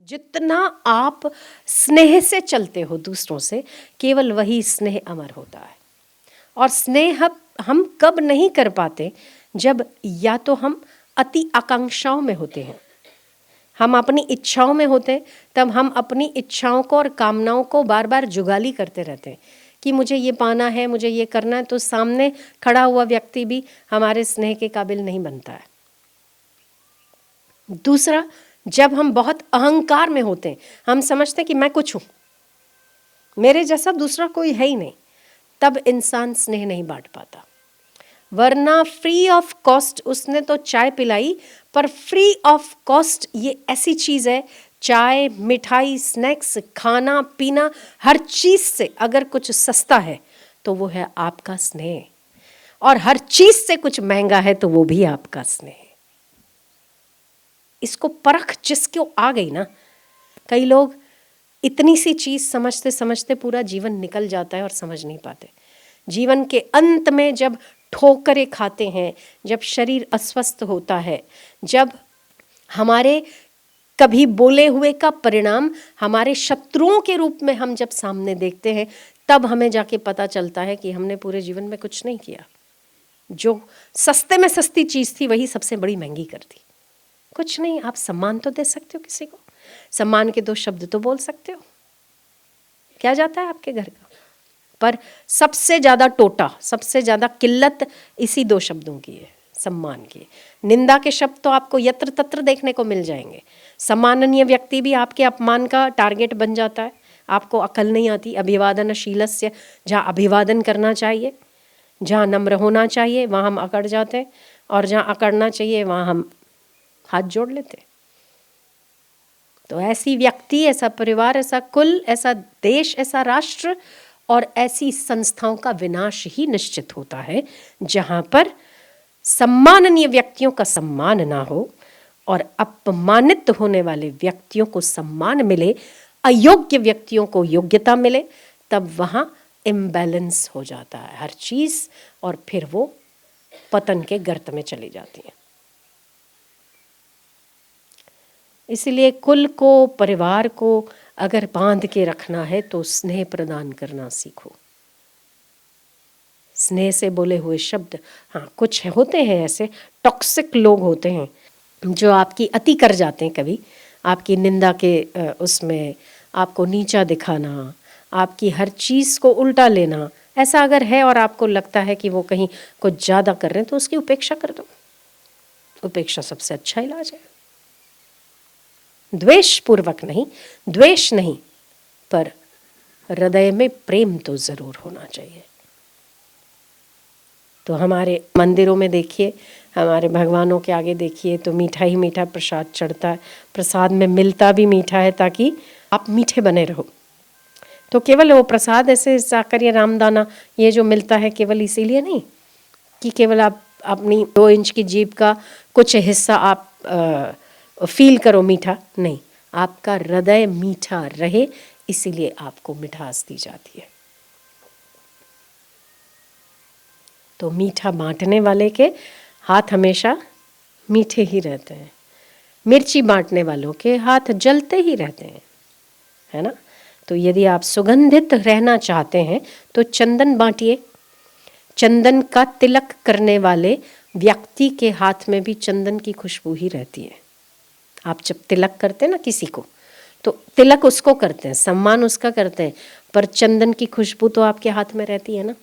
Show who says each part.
Speaker 1: जितना आप स्नेह से चलते हो दूसरों से, केवल वही स्नेह अमर होता है। और स्नेह हम कब नहीं कर पाते, जब या तो हम अति आकांक्षाओं में होते हैं, हम अपनी इच्छाओं में होते हैं, तब हम अपनी इच्छाओं को और कामनाओं को बार बार जुगाली करते रहते हैं कि मुझे ये पाना है, मुझे ये करना है, तो सामने खड़ा हुआ व्यक्ति भी हमारे स्नेह के काबिल नहीं बनता है। दूसरा, जब हम बहुत अहंकार में होते हैं, हम समझते हैं कि मैं कुछ हूँ, मेरे जैसा दूसरा कोई है ही नहीं, तब इंसान स्नेह नहीं बांट पाता। वरना फ्री ऑफ कॉस्ट उसने तो चाय पिलाई, पर फ्री ऑफ कॉस्ट ये ऐसी चीज़ है, चाय, मिठाई, स्नैक्स, खाना पीना, हर चीज़ से अगर कुछ सस्ता है तो वो है आपका स्नेह, और हर चीज़ से कुछ महंगा है तो वो भी आपका स्नेह। इसको परख जिसको आ गई ना, कई लोग इतनी सी चीज़ समझते समझते पूरा जीवन निकल जाता है और समझ नहीं पाते। जीवन के अंत में जब ठोकरें खाते हैं, जब शरीर अस्वस्थ होता है, जब हमारे कभी बोले हुए का परिणाम हमारे शत्रुओं के रूप में हम जब सामने देखते हैं, तब हमें जाके पता चलता है कि हमने पूरे जीवन में कुछ नहीं किया। जो सस्ते में सस्ती चीज़ थी वही सबसे बड़ी महंगी कर दी। कुछ नहीं, आप सम्मान तो दे सकते हो किसी को, सम्मान के 2 शब्द तो बोल सकते हो, क्या जाता है आपके घर का। पर सबसे ज़्यादा टोटा, सबसे ज़्यादा किल्लत इसी 2 शब्दों की है, सम्मान की। निंदा के शब्द तो आपको यत्र तत्र देखने को मिल जाएंगे। सम्माननीय व्यक्ति भी आपके अपमान का टारगेट बन जाता है। आपको अकल नहीं आती। अभिवादनशीलस्य, जहाँ अभिवादन करना चाहिए, जहाँ नम्र होना चाहिए, वहाँ हम अकड़ जाते हैं, और जहाँ अकड़ना चाहिए वहाँ हम हाथ जोड़ लेते। तो ऐसी व्यक्ति, ऐसा परिवार, ऐसा कुल, ऐसा देश, ऐसा राष्ट्र और ऐसी संस्थाओं का विनाश ही निश्चित होता है, जहां पर सम्माननीय व्यक्तियों का सम्मान ना हो और अपमानित होने वाले व्यक्तियों को सम्मान मिले, अयोग्य व्यक्तियों को योग्यता मिले, तब वहां इम्बैलेंस हो जाता है हर चीज, और फिर वो पतन के गर्त में चली जाती है। इसलिए कुल को, परिवार को अगर बांध के रखना है तो स्नेह प्रदान करना सीखो। स्नेह से बोले हुए शब्द, हाँ कुछ होते हैं ऐसे टॉक्सिक लोग होते हैं जो आपकी अति कर जाते हैं, कभी आपकी निंदा के उसमें आपको नीचा दिखाना, आपकी हर चीज़ को उल्टा लेना, ऐसा अगर है और आपको लगता है कि वो कहीं कुछ ज़्यादा कर रहे हैं तो उसकी उपेक्षा कर दो। उपेक्षा सबसे अच्छा इलाज है। द्वेष पूर्वक नहीं, द्वेष नहीं, पर हृदय में प्रेम तो जरूर होना चाहिए। तो हमारे मंदिरों में देखिए, हमारे भगवानों के आगे देखिए, तो मीठा ही मीठा प्रसाद चढ़ता है। प्रसाद में मिलता भी मीठा है ताकि आप मीठे बने रहो। तो केवल वो प्रसाद ऐसे साकर या रामदाना ये जो मिलता है केवल इसीलिए नहीं कि केवल आप अपनी 2 इंच की जीभ का कुछ हिस्सा आप फील करो मीठा, नहीं, आपका हृदय मीठा रहे इसीलिए आपको मिठास दी जाती है। तो मीठा बांटने वाले के हाथ हमेशा मीठे ही रहते हैं, मिर्ची बांटने वालों के हाथ जलते ही रहते हैं, है ना। तो यदि आप सुगंधित रहना चाहते हैं तो चंदन बांटिए। चंदन का तिलक करने वाले व्यक्ति के हाथ में भी चंदन की खुशबू ही रहती है। आप जब तिलक करते हैं ना किसी को, तो तिलक उसको करते हैं, सम्मान उसका करते हैं, पर चंदन की खुशबू तो आपके हाथ में रहती है ना।